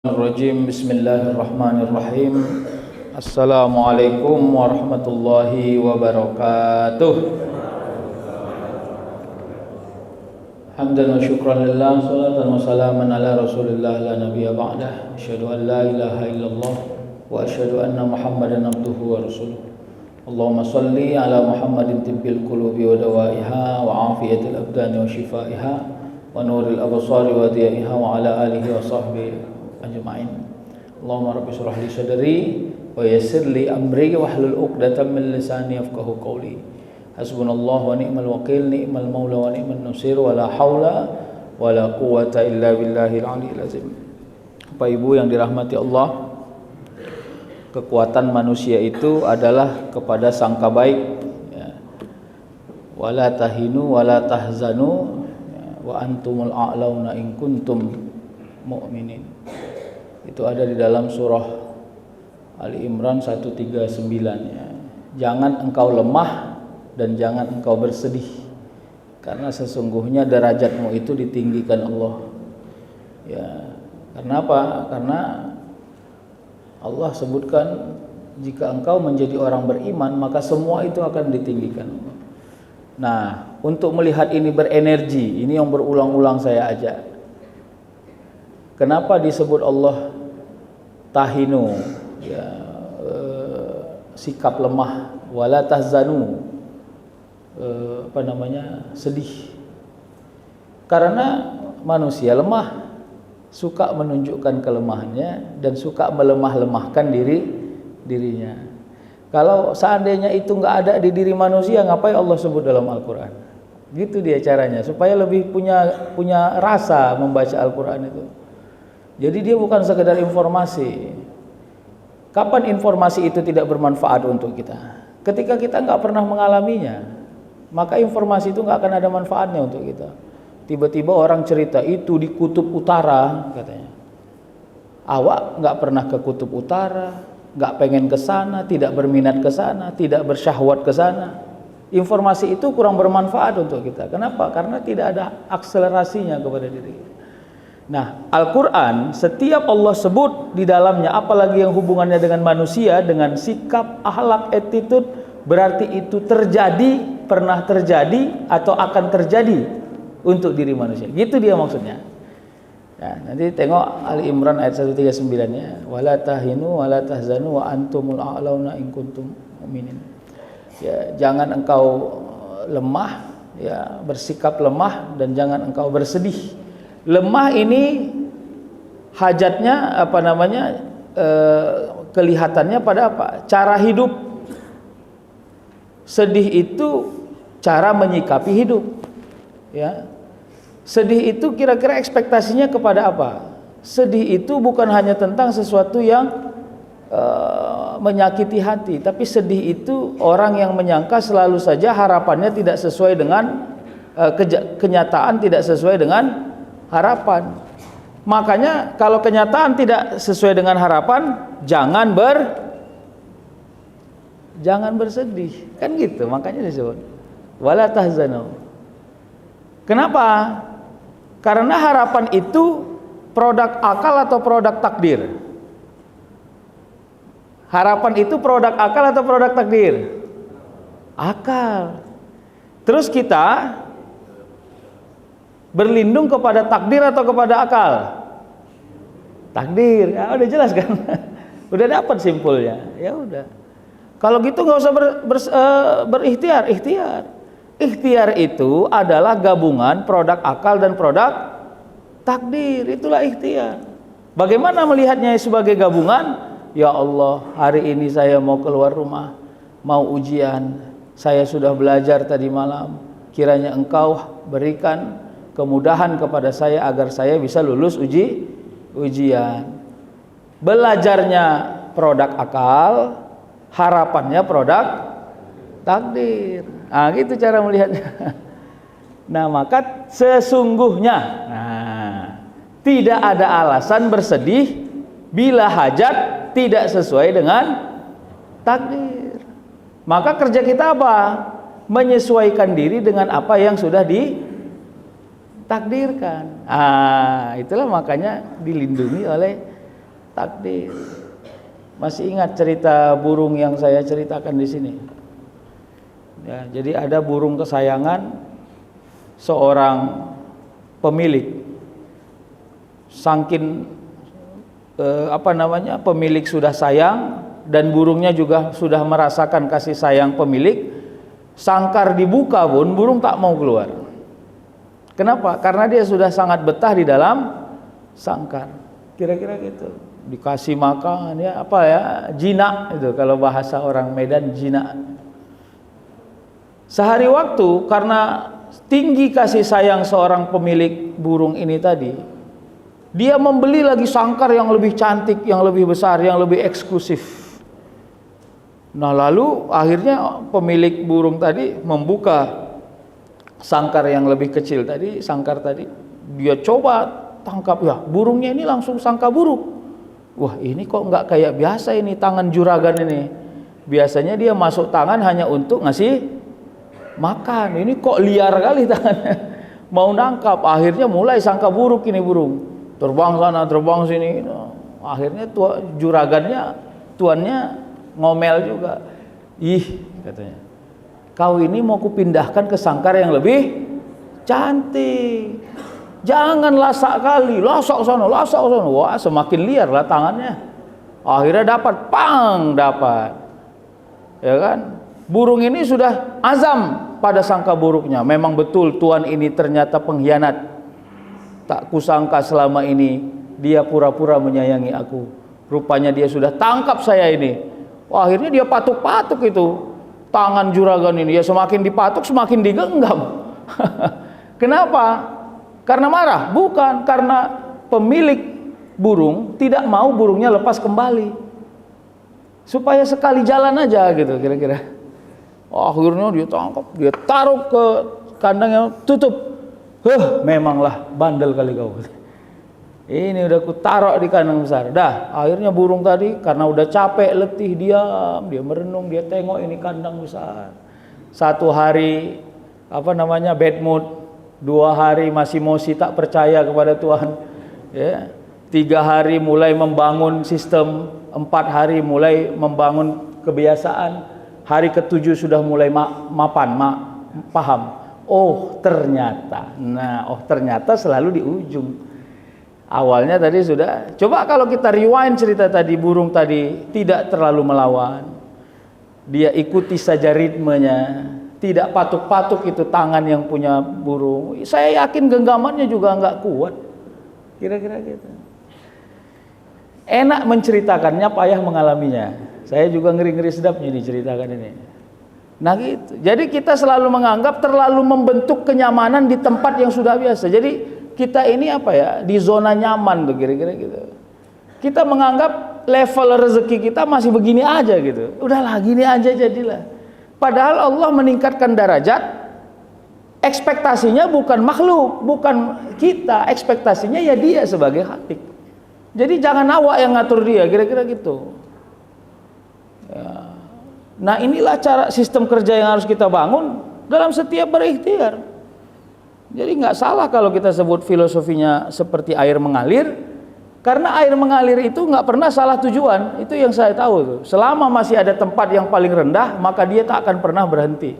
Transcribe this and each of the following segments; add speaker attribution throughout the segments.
Speaker 1: Rajim. Bismillahirrahmanirrahim. Assalamualaikum warahmatullahi wabarakatuh. Hamdan wa syukran lillah, salatan wa salaman ala rasulillah la nabiyya ba'dah. Asyhadu an la ilaha illallah wa asyhadu anna muhammadan abduhu wa rasuluh. Allahumma salli ala muhammadin tibbil qulubi wa dawaiha wa afiyatil abdani wa shifaiha wa nuril absari wa diyaiha wa ala alihi wa sahbihi ajma'in. Allahumma rabbi shrah li sadri wa yassir li amri wahlul 'uqdatam min lisani yafqahu qawli. Hasbunallahu wa ni'mal wakil, ni'mal maula wa ni'man nasir, wa la haula wa la quwwata illa billahil 'aliyyil azim. Bapak Ibu yang dirahmati Allah, kekuatan manusia itu adalah kepada sangka baik, ya. Wala tahinu wala tahzanu, ya. Wa antumul a'launa in kuntum mu'minin. Itu ada di dalam surah Ali Imran 139, ya. Jangan engkau lemah dan jangan engkau bersedih, karena sesungguhnya derajatmu itu ditinggikan Allah, ya. Karena apa? Karena Allah sebutkan jika engkau menjadi orang beriman maka semua itu akan ditinggikan Allah. Nah, untuk melihat ini berenergi, ini yang berulang-ulang saya ajak. Kenapa disebut Allah tahinu, ya, sikap lemah, wala tahzanu, sedih? Karena manusia lemah, suka menunjukkan kelemahannya dan suka melemah-lemahkan dirinya. Kalau seandainya itu nggak ada di diri manusia, ngapain Allah sebut dalam Al-Quran? Gitu dia caranya, supaya lebih punya rasa membaca Al-Quran itu. Jadi dia bukan sekedar informasi. Kapan informasi itu tidak bermanfaat untuk kita? Ketika kita nggak pernah mengalaminya, maka informasi itu nggak akan ada manfaatnya untuk kita. Tiba-tiba orang cerita itu di kutub utara, katanya. Awak nggak pernah ke kutub utara, nggak pengen ke sana, tidak berminat ke sana, tidak bersyahwat ke sana. Informasi itu kurang bermanfaat untuk kita. Kenapa? Karena tidak ada akselerasinya kepada diri kita. Nah, Al-Quran setiap Allah sebut di dalamnya, apalagi yang hubungannya dengan manusia, dengan sikap, akhlak, attitude, berarti itu terjadi, pernah terjadi, atau akan terjadi untuk diri manusia. Gitu dia maksudnya. Ya, nanti tengok Ali Imran ayat 139-nya. Wala tahinu wala tahzanu wa antumul a'launa in kuntum mu'minin. Ya, jangan engkau lemah, ya, bersikap lemah, dan jangan engkau bersedih. Lemah ini hajatnya kelihatannya pada apa? Cara hidup. Sedih itu cara menyikapi hidup, ya. Sedih itu kira-kira ekspektasinya kepada apa? Sedih itu bukan hanya tentang sesuatu yang menyakiti hati, tapi sedih itu orang yang menyangka selalu saja harapannya tidak sesuai dengan kenyataan, tidak sesuai dengan harapan. Makanya kalau kenyataan tidak sesuai dengan harapan, jangan bersedih, kan gitu. Makanya disebut wala tahzanu. Kenapa? Karena harapan itu produk akal atau produk takdir? Harapan itu produk akal atau produk takdir? Akal. Terus kita berlindung kepada takdir atau kepada akal? Takdir. Ya, udah jelas kan? Udah dapat simpulnya. Ya udah. Kalau gitu nggak usah berikhtiar. Ikhtiar itu adalah gabungan produk akal dan produk takdir. Itulah ikhtiar. Bagaimana melihatnya sebagai gabungan? Ya Allah, hari ini saya mau keluar rumah, mau ujian. Saya sudah belajar tadi malam. Kiranya Engkau berikan kemudahan kepada saya agar saya bisa lulus ujian. Belajarnya produk akal, harapannya produk takdir. Nah, gitu cara melihatnya. Nah, maka sesungguhnya tidak ada alasan bersedih bila hajat tidak sesuai dengan takdir. Maka kerja kita apa? Menyesuaikan diri dengan apa yang sudah ditakdirkan. Itulah makanya dilindungi oleh Takdir. Masih ingat cerita burung yang saya ceritakan di sini? Ya, jadi ada burung kesayangan seorang pemilik. Saking pemilik sudah sayang dan burungnya juga sudah merasakan kasih sayang pemilik, sangkar dibuka pun burung tak mau keluar. Kenapa? Karena dia sudah sangat betah di dalam sangkar. Kira-kira gitu. Dikasih makan ya jinak itu kalau bahasa orang Medan, jinak. Sehari waktu karena tinggi kasih sayang seorang pemilik burung ini tadi, dia membeli lagi sangkar yang lebih cantik, yang lebih besar, yang lebih eksklusif. Nah lalu akhirnya pemilik burung tadi membuka sangkar yang lebih kecil tadi, sangkar tadi, dia coba tangkap, ya burungnya ini langsung sangka buruk. Wah ini kok nggak kayak biasa ini tangan juragan ini. Biasanya dia masuk tangan hanya untuk ngasih makan, ini kok liar kali tangannya, mau nangkap. Akhirnya mulai sangka buruk ini burung, terbang sana terbang sini. Akhirnya juragannya, tuannya ngomel juga. Ih katanya, kau ini mau kupindahkan ke sangkar yang lebih cantik, jangan lasak kali, lasak sana. Wah semakin liar lah tangannya. Akhirnya dapat, ya kan. Burung ini sudah azam pada sangka buruknya. Memang betul tuan ini ternyata pengkhianat. Tak kusangka selama ini dia pura-pura menyayangi aku. Rupanya dia sudah tangkap saya ini. Wah, akhirnya dia patuk-patuk itu tangan juragan ini. Ya semakin dipatuk semakin digenggam. Kenapa? Karena marah? Bukan, karena pemilik burung tidak mau burungnya lepas kembali. Supaya sekali jalan aja gitu kira-kira. Akhirnya dia tangkap, dia taruh ke kandangnya, tutup. Memanglah bandel kali kau. Ini udah ku taruh di kandang besar. Dah, akhirnya burung tadi karena udah capek, letih, diam, dia merenung, dia tengok ini kandang besar. Satu hari bad mood, 2 hari masih mosi tak percaya kepada Tuhan. Ya. 3 hari mulai membangun sistem, 4 hari mulai membangun kebiasaan. Hari ke-7 sudah mulai paham. Ternyata selalu di ujung. Awalnya tadi sudah. Coba kalau kita rewind cerita tadi, burung tadi tidak terlalu melawan. Dia ikuti saja ritmenya. Tidak patuk-patuk itu tangan yang punya burung. Saya yakin genggamannya juga nggak kuat. Kira-kira gitu. Enak menceritakannya, payah mengalaminya. Saya juga ngeri-ngeri sedapnya diceritakan ini. Nah gitu. Jadi kita selalu menganggap terlalu membentuk kenyamanan di tempat yang sudah biasa. Jadi kita ini di zona nyaman tuh kira-kira gitu. Kita menganggap level rezeki kita masih begini aja gitu. Udahlah gini aja jadilah. Padahal Allah meningkatkan derajat. Ekspektasinya bukan makhluk, bukan kita. Ekspektasinya ya dia sebagai khalik. Jadi jangan awak yang ngatur dia, kira-kira gitu. Ya. Nah inilah cara sistem kerja yang harus kita bangun dalam setiap berikhtiar. Jadi nggak salah kalau kita sebut filosofinya seperti air mengalir, karena air mengalir itu nggak pernah salah tujuan. Itu yang saya tahu tuh. Selama masih ada tempat yang paling rendah, maka dia tak akan pernah berhenti.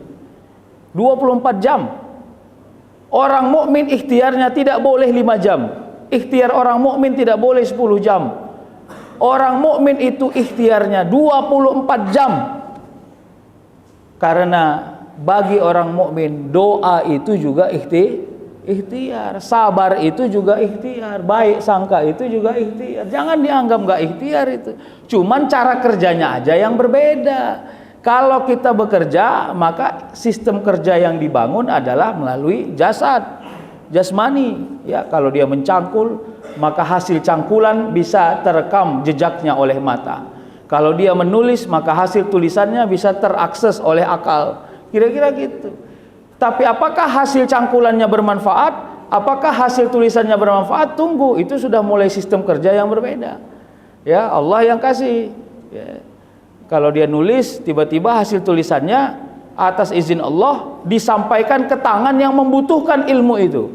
Speaker 1: 24 jam. Orang mukmin ikhtiarnya tidak boleh 5 jam. Ikhtiar orang mukmin tidak boleh 10 jam. Orang mukmin itu ikhtiarnya 24 jam. Karena bagi orang mukmin doa itu juga ikhtiar, sabar itu juga ikhtiar, baik sangka itu juga ikhtiar. Jangan dianggap nggak ikhtiar itu. Cuman cara kerjanya aja yang berbeda. Kalau kita bekerja, maka sistem kerja yang dibangun adalah melalui jasmani. Ya, kalau dia mencangkul, maka hasil cangkulan bisa terekam jejaknya oleh mata. Kalau dia menulis, maka hasil tulisannya bisa terakses oleh akal. Kira-kira gitu. Tapi apakah hasil cangkulannya bermanfaat? Apakah hasil tulisannya bermanfaat? Tunggu, itu sudah mulai sistem kerja yang berbeda. Ya, Allah yang kasih. Ya. Kalau dia nulis, tiba-tiba hasil tulisannya atas izin Allah disampaikan ke tangan yang membutuhkan ilmu itu.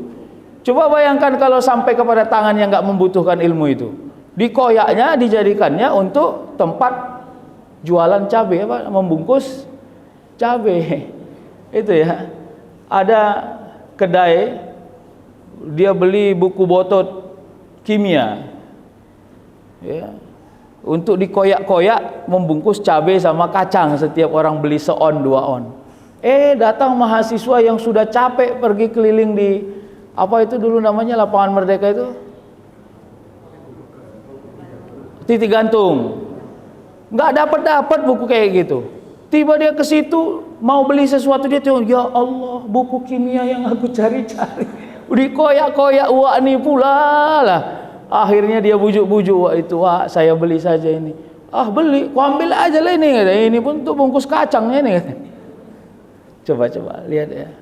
Speaker 1: Coba bayangkan kalau sampai kepada tangan yang nggak membutuhkan ilmu itu, Dikoyaknya, dijadikannya untuk tempat jualan cabai, membungkus cabai. Itu ya. Ada kedai, dia beli buku botot kimia, ya, untuk dikoyak-koyak membungkus cabai sama kacang. Setiap orang beli seon 2 on. Datang mahasiswa yang sudah capek pergi keliling di apa itu dulu namanya lapangan Merdeka itu, titik gantung, nggak dapat buku kayak gitu. Tiba dia ke situ mau beli sesuatu, dia tengok, ya Allah, buku kimia yang aku cari-cari dikoyak-koyak, wah ini pula lah. Akhirnya dia bujuk-bujuk, wah itu, wah saya beli saja ini. Beli, ku ambil aja lah ini, ini pun untuk bungkus kacangnya ini. Coba lihat ya.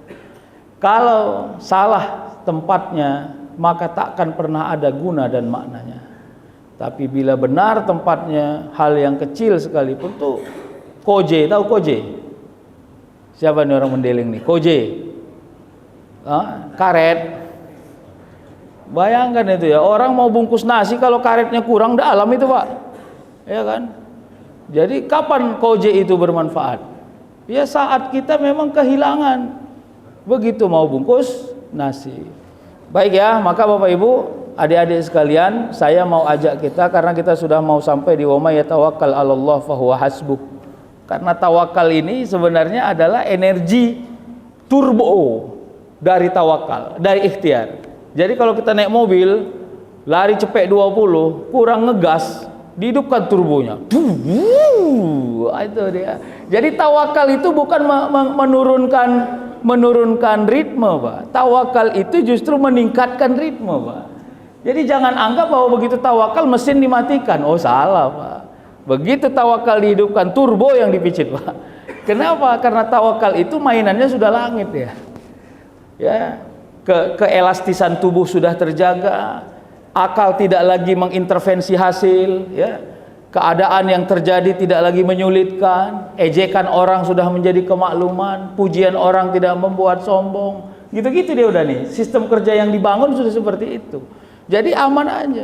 Speaker 1: Kalau salah tempatnya, maka takkan pernah ada guna dan maknanya. Tapi bila benar tempatnya, hal yang kecil sekalipun tuh, koje, tahu koje? Siapa nih orang mendeling nih? Koje, karet. Bayangkan itu ya, orang mau bungkus nasi kalau karetnya kurang dalam itu Pak, ya kan? Jadi kapan koje itu bermanfaat? Ya saat kita memang kehilangan, begitu mau bungkus nasi. Baik ya, maka Bapak Ibu, adik-adik sekalian, saya mau ajak kita, karena kita sudah mau sampai di wa may yatawakkal 'alallah fahuwa hasbuh. Karena tawakal ini sebenarnya adalah energi turbo dari tawakal, dari ikhtiar. Jadi kalau kita naik mobil, lari cepet 20, kurang ngegas, dihidupkan turbonya. Itu dia. Jadi tawakal itu bukan menurunkan ritme, Pak. Tawakal itu justru meningkatkan ritme, Pak. Jadi jangan anggap bahwa begitu tawakal mesin dimatikan. Oh salah, Pak. Begitu tawakal dihidupkan, turbo yang dipicit, Pak. Kenapa? Karena tawakal itu mainannya sudah langit ya. Ya, keelastisan tubuh sudah terjaga, akal tidak lagi mengintervensi hasil, ya. Keadaan yang terjadi tidak lagi menyulitkan, ejekan orang sudah menjadi kemakluman, pujian orang tidak membuat sombong. Gitu-gitu dia udah nih. Sistem kerja yang dibangun sudah seperti itu. Jadi aman aja.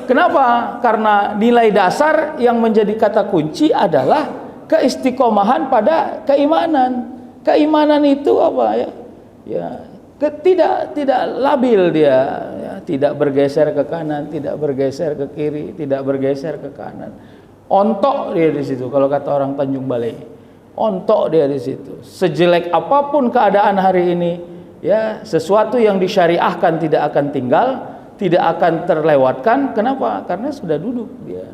Speaker 1: Kenapa? Karena nilai dasar yang menjadi kata kunci adalah keistiqomahan pada keimanan. Keimanan itu apa ya? Ya, tidak labil dia, ya, tidak bergeser ke kanan, tidak bergeser ke kiri, tidak bergeser ke kanan. Ontok dia di situ kalau kata orang Tanjung Balai. Ontok dia di situ. Sejelek apapun keadaan hari ini, ya, sesuatu yang disyariahkan tidak akan tinggal, tidak akan terlewatkan. Kenapa? Karena sudah duduk dia.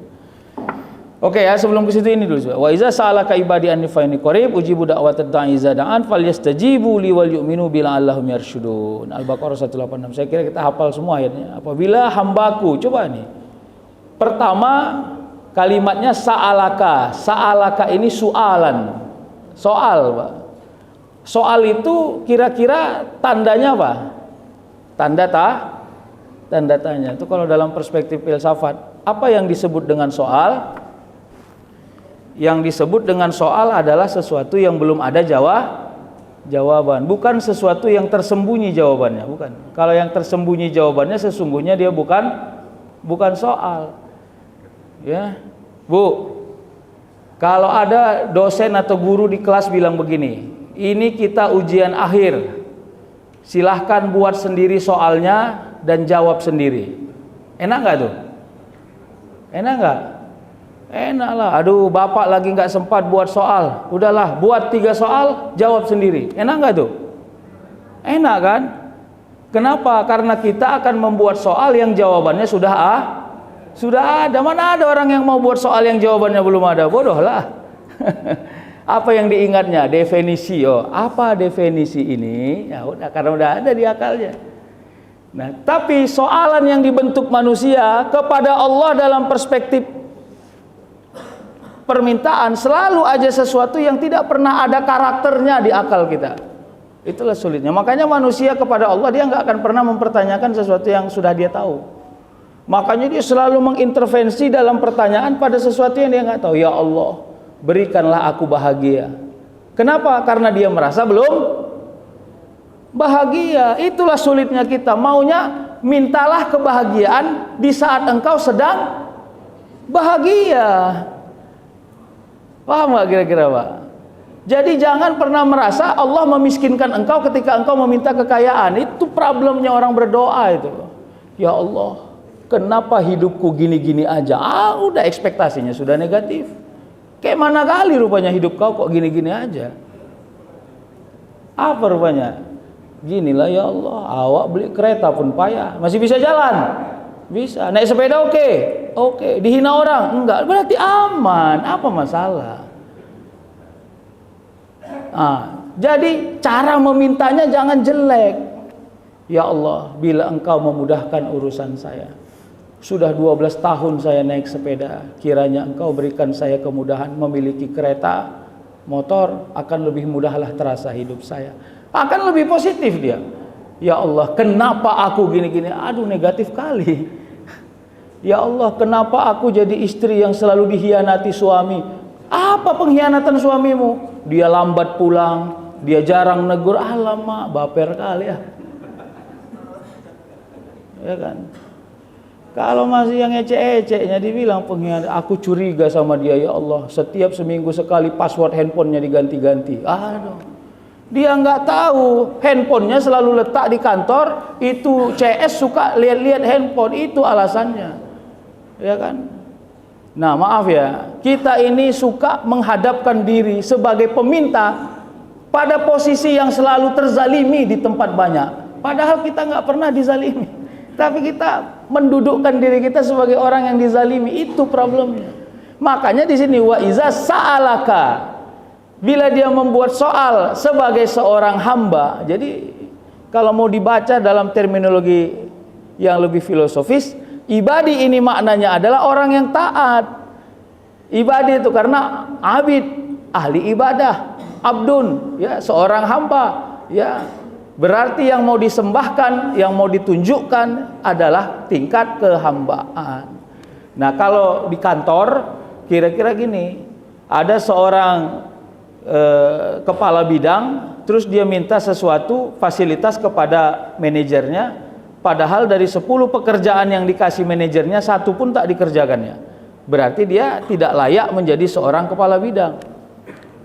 Speaker 1: Oke ya, sebelum ke situ ini dulu. Wa iza sa'alaka ibadi anni fa inni qarib ujibu da'watad da'i iza da'an falyastajibu li wal yu'minu billahum yarshudun. Al-Baqarah 186. Saya kira kita hafal semua ayatnya. Apabila hambaku, coba nih. Pertama kalimatnya sa'alaka. Sa'alaka ini soalan. Soal, Pak. Soal itu kira-kira tandanya apa? Tanda tanya. Itu kalau dalam perspektif filsafat, apa yang disebut dengan soal? Yang disebut dengan soal adalah sesuatu yang belum ada jawaban, bukan sesuatu yang tersembunyi jawabannya, bukan. Kalau yang tersembunyi jawabannya sesungguhnya dia bukan soal. Ya. Bu, kalau ada dosen atau guru di kelas bilang begini, ini kita ujian akhir, silahkan buat sendiri soalnya dan jawab sendiri. Enak nggak tuh? Enak nggak? Enak lah. Aduh, bapak lagi nggak sempat buat soal. Udahlah, buat 3 soal, jawab sendiri. Enak nggak tuh? Enak kan? Kenapa? Karena kita akan membuat soal yang jawabannya sudah ada. Mana ada orang yang mau buat soal yang jawabannya belum ada? Bodoh lah. Apa yang diingatnya? Definisi. Oh, apa definisi ini? Ya udah, karena udah ada di akalnya. Nah, tapi soalan yang dibentuk manusia kepada Allah dalam perspektif permintaan selalu aja sesuatu yang tidak pernah ada karakternya di akal kita. Itulah sulitnya. Makanya manusia kepada Allah dia nggak akan pernah mempertanyakan sesuatu yang sudah dia tahu. Makanya dia selalu mengintervensi dalam pertanyaan pada sesuatu yang dia nggak tahu. Ya Allah, berikanlah aku bahagia. Kenapa? Karena dia merasa belum bahagia. Itulah sulitnya kita. Maunya mintalah kebahagiaan di saat engkau sedang bahagia. Paham nggak kira-kira Pak? Jadi jangan pernah merasa Allah memiskinkan engkau ketika engkau meminta kekayaan. Itu problemnya orang berdoa itu. Ya Allah, kenapa hidupku gini-gini aja? Udah ekspektasinya sudah negatif. Kayak mana kali rupanya hidup kau kok gini-gini aja? Apa rupanya? Ginilah ya Allah, awak beli kereta pun payah. Masih bisa jalan? Bisa. Naik sepeda oke? Oke. Dihina orang? Enggak. Berarti aman. Apa masalah? Jadi cara memintanya jangan jelek. Ya Allah, bila engkau memudahkan urusan saya. Sudah 12 tahun saya naik sepeda. Kiranya engkau berikan saya kemudahan memiliki kereta, motor, akan lebih mudahlah terasa hidup saya. Akan lebih positif dia. Ya Allah, kenapa aku gini-gini? Aduh, negatif kali. Ya Allah, kenapa aku jadi istri yang selalu dihianati suami? Apa pengkhianatan suamimu? Dia lambat pulang, dia jarang negur. Alamak, baper kali ya. Ya kan? Kalau masih yang ecek-eceknya dibilang pengkhianat, aku curiga sama dia. Ya Allah, setiap seminggu sekali password handphonenya diganti-ganti. Aduh, dia nggak tahu handphonenya selalu letak di kantor. Itu CS suka lihat-lihat handphone, itu alasannya, ya kan? Nah maaf ya, kita ini suka menghadapkan diri sebagai peminta pada posisi yang selalu terzalimi di tempat banyak. Padahal kita nggak pernah dizalimi, tapi kita mendudukkan diri kita sebagai orang yang dizalimi. Itu problemnya. Makanya di sini wa iza sa'alaka, bila dia membuat soal sebagai seorang hamba. Jadi kalau mau dibaca dalam terminologi yang lebih filosofis, ibadi ini maknanya adalah orang yang taat. Ibadi itu karena abid, ahli ibadah, abdun, ya, seorang hamba, ya. Berarti yang mau disembahkan, yang mau ditunjukkan adalah tingkat kehambaan. Nah, kalau di kantor kira-kira gini, ada seorang kepala bidang, terus dia minta sesuatu fasilitas kepada manajernya, padahal dari 10 pekerjaan yang dikasih manajernya, 1 pun tak dikerjakannya. Berarti dia tidak layak menjadi seorang kepala bidang.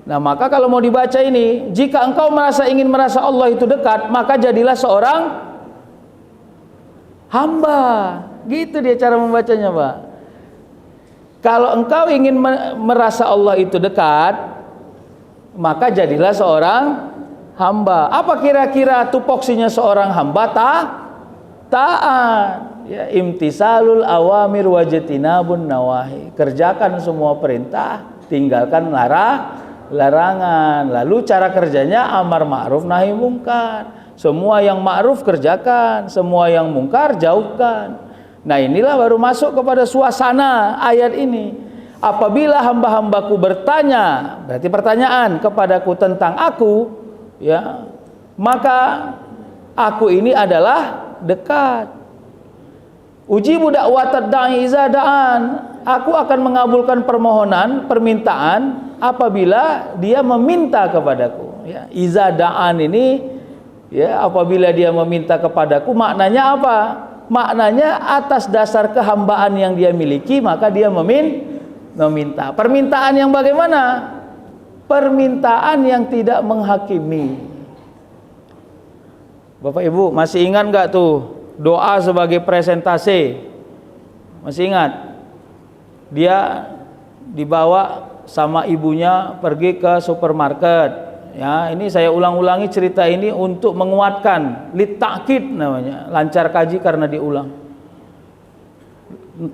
Speaker 1: Nah, maka kalau mau dibaca ini, jika engkau ingin merasa Allah itu dekat, maka jadilah seorang hamba. Gitu dia cara membacanya, Pak. Kalau engkau ingin merasa Allah itu dekat, maka jadilah seorang hamba. Apa kira-kira tupoksinya seorang hamba? Taat. Ya, imtisalul awamir wajatinabun nawahi. Kerjakan semua perintah, tinggalkan larangan. Lalu cara kerjanya amar ma'ruf nahi mungkar. Semua yang ma'ruf kerjakan, semua yang mungkar jauhkan. Nah, inilah baru masuk kepada suasana ayat ini. Apabila hamba-hambaku bertanya, berarti pertanyaan kepadaku tentang aku, ya, maka aku ini adalah dekat. Ujibu da'watad da'i iza da'an. Aku akan mengabulkan permohonan, permintaan apabila dia meminta kepadaku. Ya, iza da'an ini, ya, apabila dia meminta kepadaku, maknanya apa? Maknanya atas dasar kehambaan yang dia miliki, maka dia meminta. Permintaan yang bagaimana? Permintaan yang tidak menghakimi. Bapak Ibu masih ingat nggak tuh doa sebagai presentasi? Masih ingat? Dia dibawa sama ibunya pergi ke supermarket. Ya, ini saya ulang-ulangi cerita ini untuk menguatkan, litakid namanya, lancar kaji karena diulang.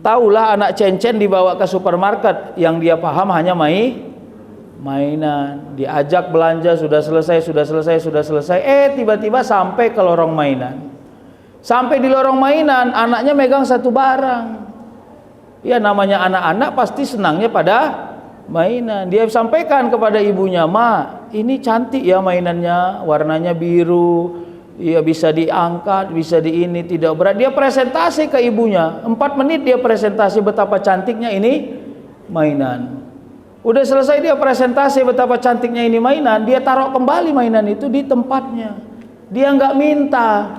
Speaker 1: Taulah anak cencen dibawa ke supermarket, yang dia paham hanya mainan. Diajak belanja, sudah selesai. Tiba-tiba sampai ke lorong mainan. Sampai di lorong mainan, anaknya megang satu barang. Ya, namanya anak-anak pasti senangnya pada mainan. Dia sampaikan kepada ibunya, "Ma, ini cantik ya mainannya, warnanya biru, ya bisa diangkat, bisa di ini, tidak berat." Dia presentasi ke ibunya, 4 menit dia presentasi betapa cantiknya ini mainan. Udah selesai dia presentasi betapa cantiknya ini mainan, dia taruh kembali mainan itu di tempatnya. Dia nggak minta.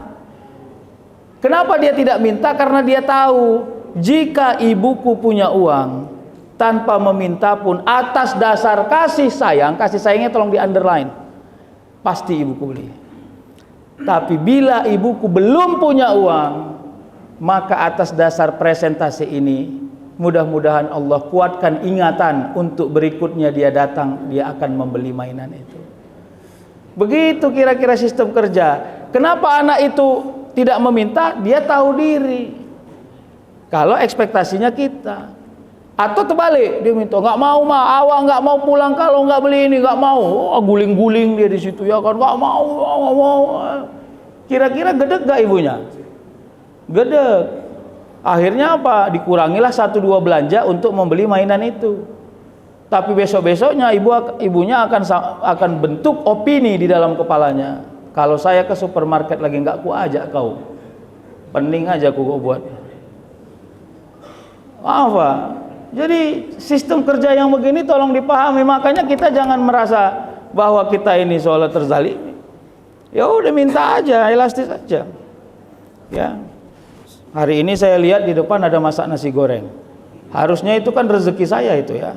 Speaker 1: Kenapa dia tidak minta? Karena dia tahu jika ibuku punya uang tanpa meminta pun atas dasar kasih sayangnya tolong di underline, pasti ibuku beli. Tapi bila ibuku belum punya uang, maka atas dasar presentasi ini mudah-mudahan Allah kuatkan ingatan untuk berikutnya dia datang, dia akan membeli mainan itu. Begitu kira-kira sistem kerja. Kenapa anak itu tidak meminta? Dia tahu diri. Kalau ekspektasinya kita, atau terbalik, dia minta nggak mau mah, awak nggak mau pulang kalau nggak beli ini, nggak mau. Guling-guling dia di situ ya kan, nggak mau. Kira-kira gedeg gak ibunya? Gedeg. Akhirnya apa? Dikurangilah 1-2 belanja untuk membeli mainan itu. Tapi besok-besoknya ibunya akan bentuk opini di dalam kepalanya. Kalau saya ke supermarket lagi nggak ku ajak kau, pening aja ku buat. Apa? Jadi sistem kerja yang begini tolong dipahami. Makanya kita jangan merasa bahwa kita ini seolah terzalimi. Ya udah minta aja, elastis aja. Ya. Hari ini saya lihat di depan ada masak nasi goreng. Harusnya itu kan rezeki saya itu ya.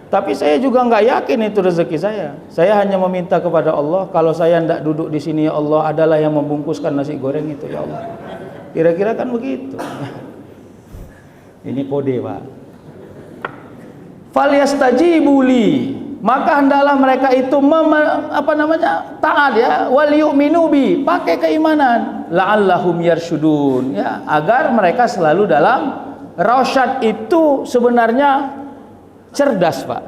Speaker 1: Tapi saya juga nggak yakin itu rezeki saya. Saya hanya meminta kepada Allah, kalau saya tidak duduk di sini ya Allah, adalah yang membungkuskan nasi goreng itu ya Allah. Kira-kira kan begitu. Ini kode, Pak. Falyastajibu li, maka hendaklah mereka itu taat ya, wal yu'minu bi, pakai keimanan, la'allahum yarsyudun ya, agar mereka selalu dalam rasyad. Itu sebenarnya cerdas, Pak.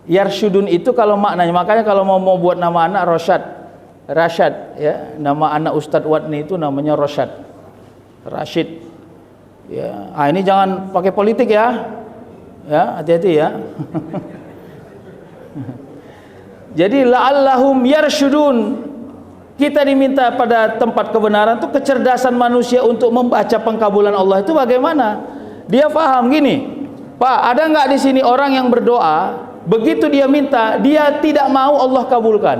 Speaker 1: Yarsyudun itu kalau maknanya, makanya kalau mau buat nama anak Rasyad ya, nama anak Ustadz Wadni itu namanya Rashid ya. Ini jangan pakai politik ya. Ya, hati-hati ya. Jadi la'allahum yarsyudun, kita diminta pada tempat kebenaran itu kecerdasan manusia untuk membaca pengkabulan Allah itu bagaimana? Dia paham gini, Pak, ada nggak di sini orang yang berdoa, begitu dia minta, dia tidak mau Allah kabulkan.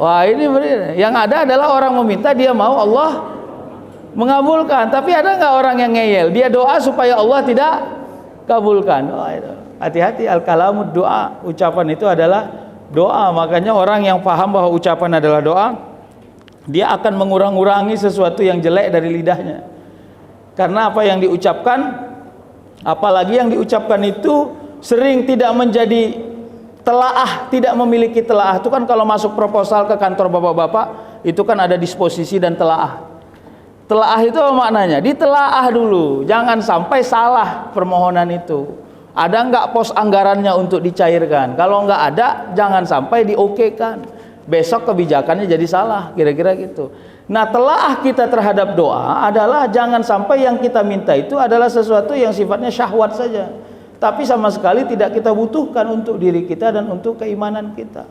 Speaker 1: Wah, ini benar. Yang ada adalah orang meminta, dia mau Allah mengabulkan. Tapi ada nggak orang yang ngeyel, dia doa supaya Allah tidak kabulkan? Oh, itu. Hati-hati, al-kalamud doa, ucapan itu adalah doa. Makanya orang yang paham bahwa ucapan adalah doa, dia akan mengurang-urangi sesuatu yang jelek dari lidahnya. Karena apa yang diucapkan, apalagi yang diucapkan itu sering tidak menjadi telaah, tidak memiliki telaah. Itu kan kalau masuk proposal ke kantor bapak-bapak, itu kan ada disposisi dan telaah. Telaah itu apa maknanya? Ditelaah dulu, jangan sampai salah permohonan itu. Ada nggak pos anggarannya untuk dicairkan? Kalau nggak ada, jangan sampai diokekan. Besok kebijakannya jadi salah, kira-kira gitu. Nah, telaah kita terhadap doa adalah jangan sampai yang kita minta itu adalah sesuatu yang sifatnya syahwat saja, tapi sama sekali tidak kita butuhkan untuk diri kita dan untuk keimanan kita.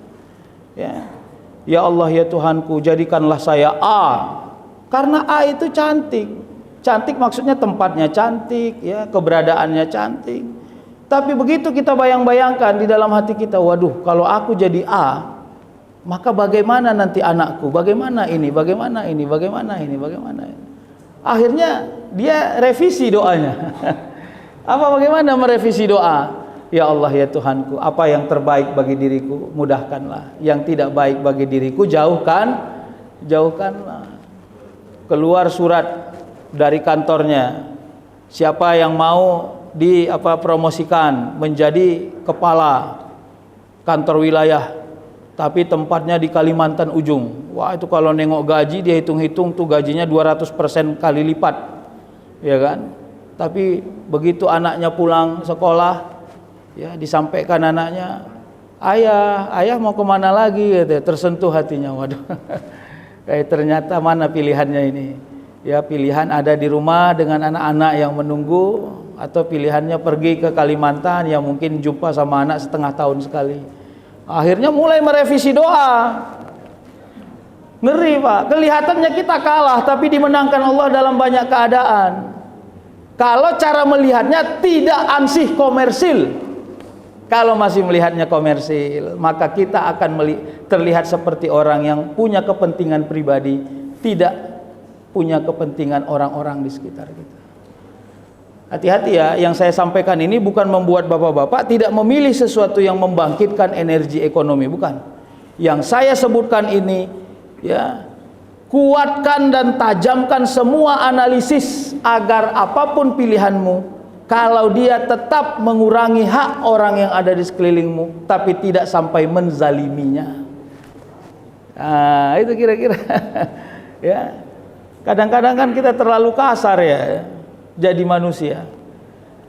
Speaker 1: Ya Allah ya Tuhanku, jadikanlah saya A. Karena A itu cantik. Cantik maksudnya tempatnya cantik, ya, keberadaannya cantik. Tapi begitu kita bayang-bayangkan di dalam hati kita, waduh, kalau aku jadi A, maka bagaimana nanti anakku? Bagaimana ini? Bagaimana ini? Bagaimana ini? Bagaimana ini? Akhirnya dia revisi doanya. Bagaimana merevisi doa? Ya Allah ya Tuhanku, apa yang terbaik bagi diriku mudahkanlah. Yang tidak baik bagi diriku jauhkanlah. Keluar surat dari kantornya, siapa yang mau dipromosikan menjadi kepala kantor wilayah, tapi tempatnya di Kalimantan ujung. Wah, itu kalau nengok gaji dia hitung-hitung tuh gajinya 200% kali lipat, ya kan? Tapi begitu anaknya pulang sekolah, ya disampaikan anaknya, ayah mau kemana lagi? Gitu. Tersentuh hatinya, waduh. Ternyata mana pilihannya ini? Ya, pilihan ada di rumah dengan anak-anak yang menunggu, atau pilihannya pergi ke Kalimantan yang mungkin jumpa sama anak setengah tahun sekali. Akhirnya mulai merevisi doa. Ngeri, Pak. Kelihatannya kita kalah, tapi dimenangkan Allah dalam banyak keadaan. Kalau cara melihatnya tidak ansih komersil. Kalau masih melihatnya komersil, maka kita akan terlihat seperti orang yang punya kepentingan pribadi, tidak punya kepentingan orang-orang di sekitar kita. Hati-hati ya, yang saya sampaikan ini bukan membuat bapak-bapak tidak memilih sesuatu yang membangkitkan energi ekonomi, bukan. Yang saya sebutkan ini, ya, kuatkan dan tajamkan semua analisis agar apapun pilihanmu, kalau dia tetap mengurangi hak orang yang ada di sekelilingmu, tapi tidak sampai menzaliminya. Nah, itu kira-kira. Ya, kadang-kadang kan kita terlalu kasar ya. Jadi manusia.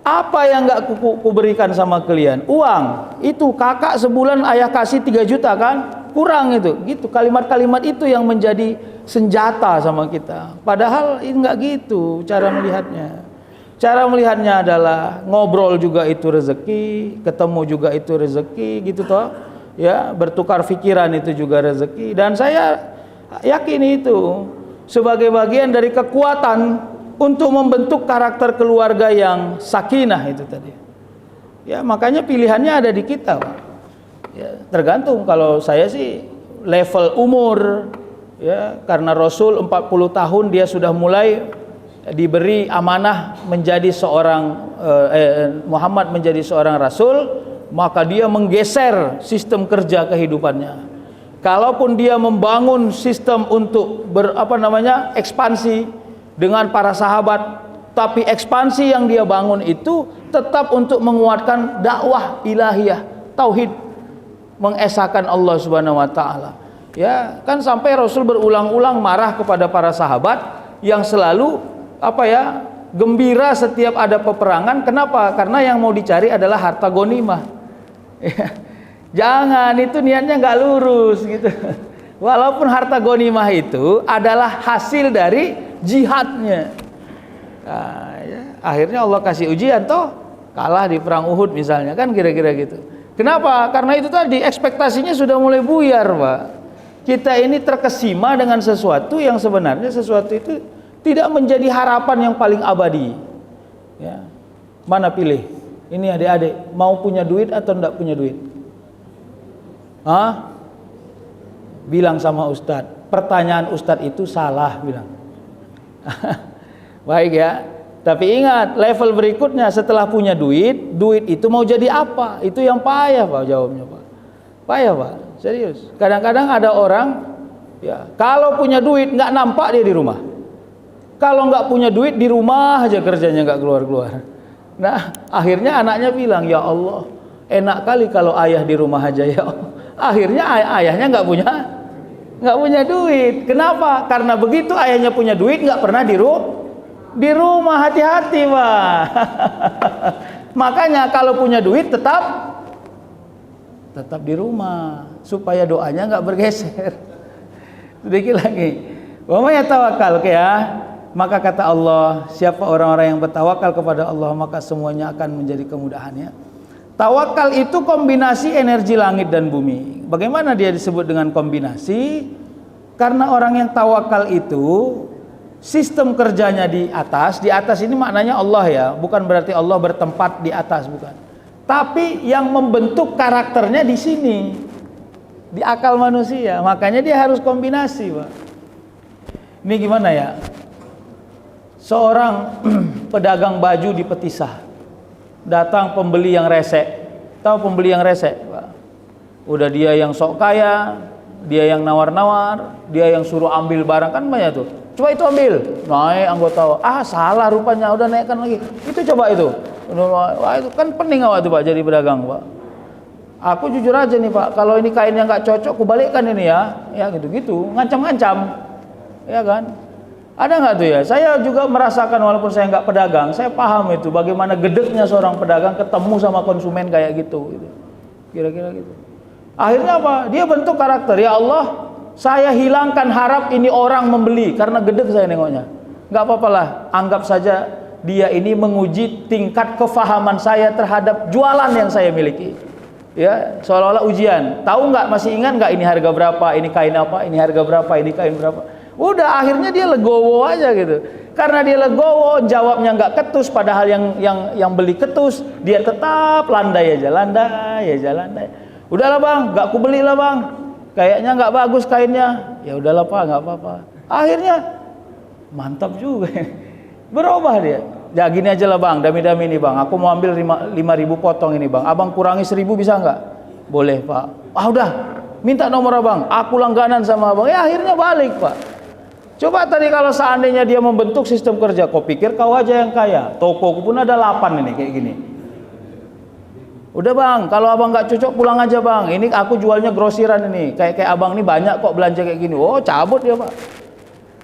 Speaker 1: Apa yang gak ku berikan sama kalian? Uang. Itu kakak sebulan ayah kasih 3 juta kan? Kurang itu. Gitu. Kalimat-kalimat itu yang menjadi senjata sama kita. Padahal ini gak gitu cara melihatnya. Cara melihatnya adalah ngobrol juga itu rezeki, ketemu juga itu rezeki, gitu toh. Ya, bertukar pikiran itu juga rezeki. Dan saya yakin itu sebagai bagian dari kekuatan untuk membentuk karakter keluarga yang sakinah itu tadi. Ya, makanya pilihannya ada di kita, Pak. Ya, tergantung. Kalau saya sih level umur, ya, karena Rasul 40 tahun dia sudah mulai diberi amanah menjadi seorang Muhammad menjadi seorang rasul, maka dia menggeser sistem kerja kehidupannya. Kalaupun dia membangun sistem untuk ekspansi dengan para sahabat, tapi ekspansi yang dia bangun itu tetap untuk menguatkan dakwah ilahiyah, tauhid, mengesahkan Allah Subhanahu wa taala. Ya, kan sampai Rasul berulang-ulang marah kepada para sahabat yang selalu gembira setiap ada peperangan. Kenapa? Karena yang mau dicari adalah harta ghanimah. Ya. Jangan, itu niatnya nggak lurus gitu. Walaupun harta ghanimah itu adalah hasil dari jihadnya. Nah, ya, akhirnya Allah kasih ujian toh, kalah di perang Uhud misalnya, kan kira-kira gitu. Kenapa? Karena itu tadi ekspektasinya sudah mulai buyar, Pak. Kita ini terkesima dengan sesuatu yang sebenarnya sesuatu itu tidak menjadi harapan yang paling abadi. Ya. Mana pilih? Ini adik-adik, mau punya duit atau enggak punya duit? Hah? Bilang sama Ustadz, pertanyaan Ustadz itu salah, bilang. Baik ya. Tapi ingat, level berikutnya setelah punya duit, duit itu mau jadi apa? Itu yang payah, Pak, jawabnya, Pak. Payah, Pak. Serius. Kadang-kadang ada orang, ya, kalau punya duit nggak nampak dia di rumah. Kalau nggak punya duit di rumah aja kerjanya, nggak keluar-keluar. Nah, akhirnya anaknya bilang, ya Allah, enak kali kalau ayah di rumah aja, ya Allah. Akhirnya ayahnya nggak punya duit. Kenapa? Karena begitu ayahnya punya duit nggak pernah di rumah. Hati-hati, Pak. Makanya kalau punya duit tetap di rumah supaya doanya nggak bergeser. Sedikit lagi. Wa may yatawakkal ya. Maka kata Allah, siapa orang-orang yang bertawakal kepada Allah, maka semuanya akan menjadi kemudahannya. Tawakal itu kombinasi energi langit dan bumi. Bagaimana dia disebut dengan kombinasi? Karena orang yang tawakal itu sistem kerjanya di atas ini maknanya Allah ya, bukan berarti Allah bertempat di atas, bukan. Tapi yang membentuk karakternya di sini, di akal manusia. Makanya dia harus kombinasi, Pak. Ini gimana ya? Seorang pedagang baju di Petisah, datang pembeli yang resek. Tahu pembeli yang resek, Pak? Udah dia yang sok kaya, dia yang nawar-nawar, dia yang suruh ambil barang, kan banyak tuh. Coba itu ambil, naik anggota. Salah rupanya, udah naikkan lagi. Itu coba itu. Wah, itu kan pening awak tuh, Pak, jadi pedagang, Pak. Aku jujur aja nih, Pak, kalau ini kainnya nggak cocok, aku balikkan ini ya. Ya gitu-gitu, ngancam-ngancam. Ya kan? Ada nggak tuh ya? Saya juga merasakan walaupun saya nggak pedagang, saya paham itu bagaimana gedeknya seorang pedagang ketemu sama konsumen kayak gitu. Kira-kira gitu. Akhirnya apa? Dia bentuk karakter. Ya Allah, saya hilangkan harap ini orang membeli karena gedek saya nengoknya. Nggak apa-apa lah, anggap saja dia ini menguji tingkat kefahaman saya terhadap jualan yang saya miliki. Ya, seolah-olah ujian. Tahu nggak? Masih ingat nggak ini harga berapa? Ini kain apa? Ini harga berapa? Ini kain berapa? Udah, akhirnya dia legowo aja gitu. Karena dia legowo, jawabnya nggak ketus, padahal yang beli ketus, dia tetap landai aja. Udahlah bang, nggak aku belilah bang. Kayaknya nggak bagus kainnya. Ya udahlah Pak, nggak apa-apa. Akhirnya mantap juga. Berubah dia. ya gini aja lah bang, dami-dami ini bang, aku mau ambil 5.000 potong ini bang, abang kurangi 1.000 bisa nggak? Boleh pak. Ah udah, minta nomor abang, aku langganan sama abang. Ya akhirnya balik pak. Coba tadi kalau seandainya dia membentuk sistem kerja, kau pikir kau aja yang kaya, tokoku pun ada 8 ini kayak gini. Udah bang, kalau abang nggak cocok pulang aja bang, ini aku jualnya grosiran ini, kayak abang ini banyak kok belanja kayak gini. Oh cabut ya pak.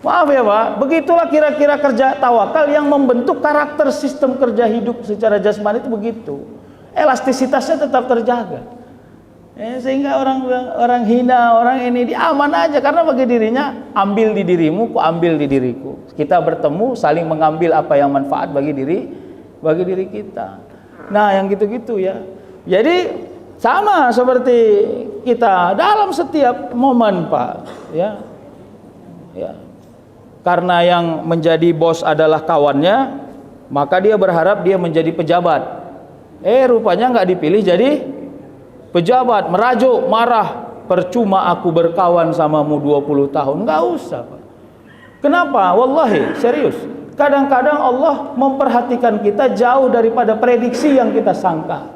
Speaker 1: Maaf ya pak, begitulah kira-kira kerja tawakal yang membentuk karakter sistem kerja hidup secara jasmani itu begitu. Elastisitasnya tetap terjaga. Sehingga orang hina, orang ini dia aman aja karena bagi dirinya ambil di dirimu, ku ambil di diriku. Kita bertemu saling mengambil apa yang manfaat bagi diri kita. Nah, yang gitu-gitu ya. Jadi sama seperti kita dalam setiap momen, Pak, ya. Ya. Karena yang menjadi bos adalah kawannya, maka dia berharap dia menjadi pejabat. Rupanya nggak dipilih jadi pejabat, merajuk, marah, percuma aku berkawan samamu 20 tahun. Nggak usah Pak. Kenapa? Wallahi, serius. Kadang-kadang Allah memperhatikan kita jauh daripada prediksi yang kita sangka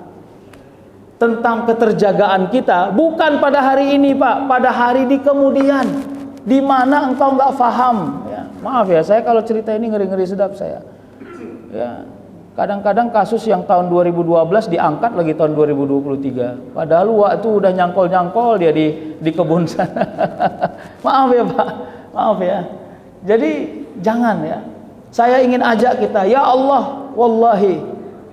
Speaker 1: tentang keterjagaan kita, bukan pada hari ini Pak, pada hari di kemudian, di mana engkau nggak faham. Ya, maaf ya, saya kalau cerita ini ngeri-ngeri sedap saya. Ya, kadang-kadang kasus yang tahun 2012 diangkat lagi tahun 2023. Padahal waktu udah nyangkol-nyangkol dia di kebun sana. Maaf ya Pak, maaf ya. Jadi jangan ya. Saya ingin ajak kita, ya Allah, wallahi,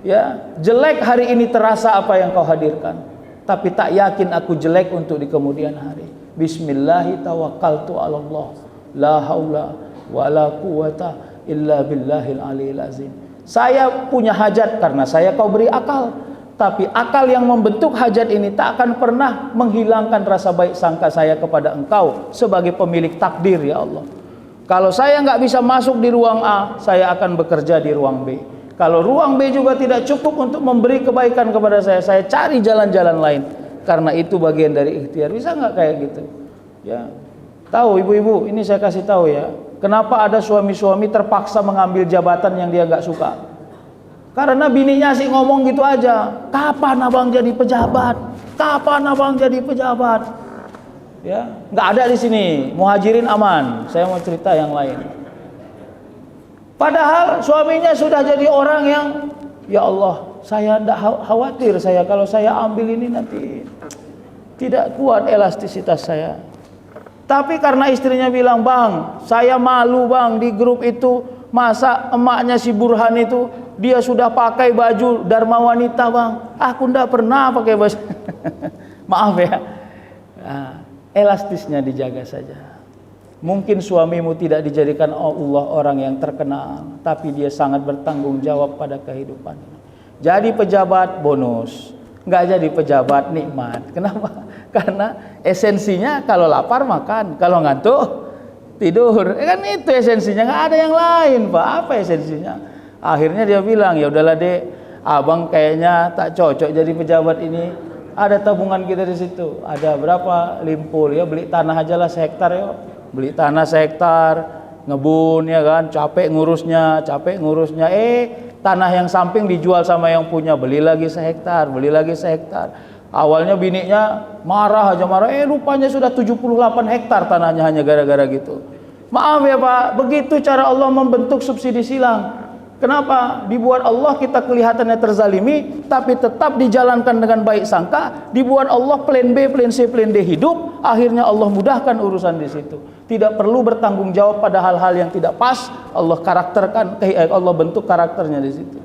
Speaker 1: ya jelek hari ini terasa apa yang kau hadirkan, tapi tak yakin aku jelek untuk di kemudian hari. Bismillahi tawakkaltu ala Allah, la haula wala quwata illa billahil aliyil azim. Saya punya hajat karena saya kau beri akal, tapi akal yang membentuk hajat ini tak akan pernah menghilangkan rasa baik sangka saya kepada engkau sebagai pemilik takdir ya Allah. Kalau saya nggak bisa masuk di ruang A, saya akan bekerja di ruang B. Kalau ruang B juga tidak cukup untuk memberi kebaikan kepada saya cari jalan-jalan lain. Karena itu bagian dari ikhtiar. Bisa nggak kayak gitu? Ya, tahu ibu-ibu, ini saya kasih tahu ya. Kenapa ada suami-suami terpaksa mengambil jabatan yang dia nggak suka? Karena bininya sih ngomong gitu aja. Kapan abang jadi pejabat? Kapan abang jadi pejabat? Ya, nggak ada di sini. Muhajirin aman. Saya mau cerita yang lain. Padahal suaminya sudah jadi orang yang, ya Allah, saya tidak khawatir kalau saya ambil ini nanti tidak kuat elastisitas saya. Tapi karena istrinya bilang, bang, saya malu bang di grup itu, masa emaknya si Burhan itu dia sudah pakai baju Dharma Wanita bang, aku tidak pernah pakai baju. Maaf ya. Nah, elastisnya dijaga saja. Mungkin suamimu tidak dijadikan Allah orang yang terkenal, tapi dia sangat bertanggung jawab pada kehidupan. Jadi pejabat bonus, nggak jadi pejabat nikmat. Kenapa? Karena esensinya kalau lapar makan, kalau ngantuk tidur. Kan itu esensinya, nggak ada yang lain Pak. Apa esensinya? Akhirnya dia bilang, ya udahlah dek, abang kayaknya tak cocok jadi pejabat ini. Ada tabungan kita di situ. Ada berapa? Limpul ya, beli tanah aja lah sehektar yuk. Beli tanah sehektar, ngebun ya kan, capek ngurusnya. Tanah yang samping dijual sama yang punya, beli lagi sehektar. Awalnya biniknya marah, rupanya sudah 78 hektar tanahnya hanya gara-gara gitu. Maaf ya Pak, begitu cara Allah membentuk subsidi silang. Kenapa? Dibuat Allah kita kelihatannya terzalimi, tapi tetap dijalankan dengan baik sangka. Dibuat Allah plan B, plan C, plan D hidup. Akhirnya Allah mudahkan urusan di situ. Tidak perlu bertanggung jawab pada hal-hal yang tidak pas. Allah karakterkan, Allah bentuk karakternya di situ.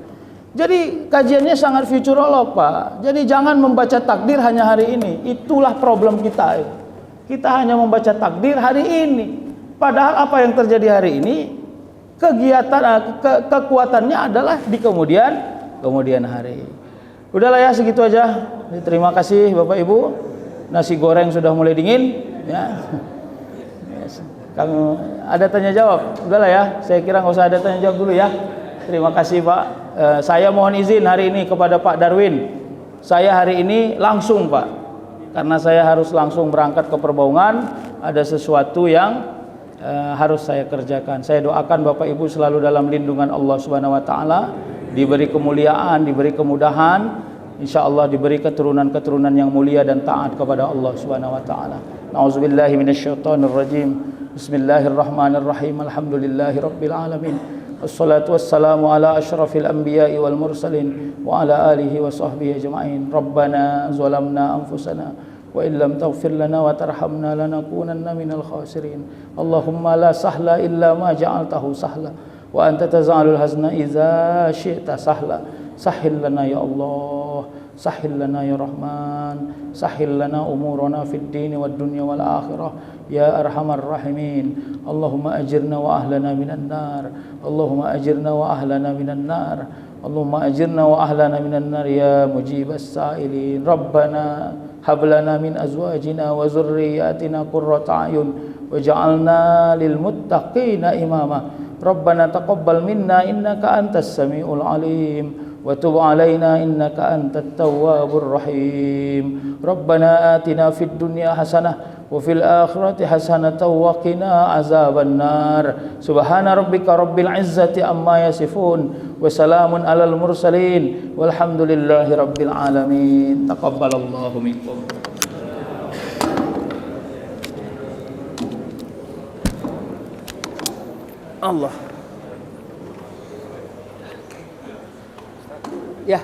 Speaker 1: Jadi kajiannya sangat futurolog Pak. Jadi jangan membaca takdir hanya hari ini. Itulah problem kita. Kita hanya membaca takdir hari ini. Padahal apa yang terjadi hari ini, kegiatan kekuatannya adalah di kemudian hari. Udahlah ya, segitu aja. Terima kasih Bapak Ibu. Nasi goreng sudah mulai dingin ya. Kamu ada tanya jawab? Udahlah ya, saya kira nggak usah ada tanya jawab dulu ya. Terima kasih Pak. Saya mohon izin hari ini kepada Pak Darwin. Saya hari ini langsung Pak, karena saya harus langsung berangkat ke Perbaungan. Ada sesuatu yang harus saya kerjakan. Saya doakan Bapak Ibu selalu dalam lindungan Allah Subhanahu wa taala, diberi kemuliaan, diberi kemudahan, insyaallah diberi keturunan-keturunan yang mulia dan taat kepada Allah Subhanahu wa taala. Nauzubillahi minasyaitonir rajim. Bismillahirrahmanirrahim. Alhamdulillahirabbil alamin. Wassalatu wassalamu ala asyrafil anbiya'i wal mursalin wa ala alihi wa sahbihi ajma'in. Rabbana zalamna anfusana wa illam taghfir lana wa tarhamna lanakunanna minal khasirin. Allahumma la sahla illa ma ja'altahu sahla wa anta taj'alul hazna idza syi'ta sahla. Sahhil lana ya Allah, sahhil lana ya Rahman, sahhil lana umurana fid dini wad dunya wal akhirah ya arhamar rahimin. Allahumma ajirna wa ahlana minan nar, Allahumma ajirna wa ahlana minan nar, Allahumma ajirna wa ahlana minan nar ya mujibas sa'ilin. Rabbana hab lana min azwajina wa zurriyyatina qurrata a'yun waj'alna lil muttaqina imama. Rabbana taqabbal minna innaka antas samiul alim wa tub alaina innaka antat tawwabur rahim. Rabbana atina fid dunya hasanah wa fil akhirati hasanatan wa qina azaban nar. Subhana rabbika rabbil izzati amma yasifun wa salamun alal mursalin walhamdulillahi rabbil alamin. Taqabbalallahu minkum. Allah. Ya.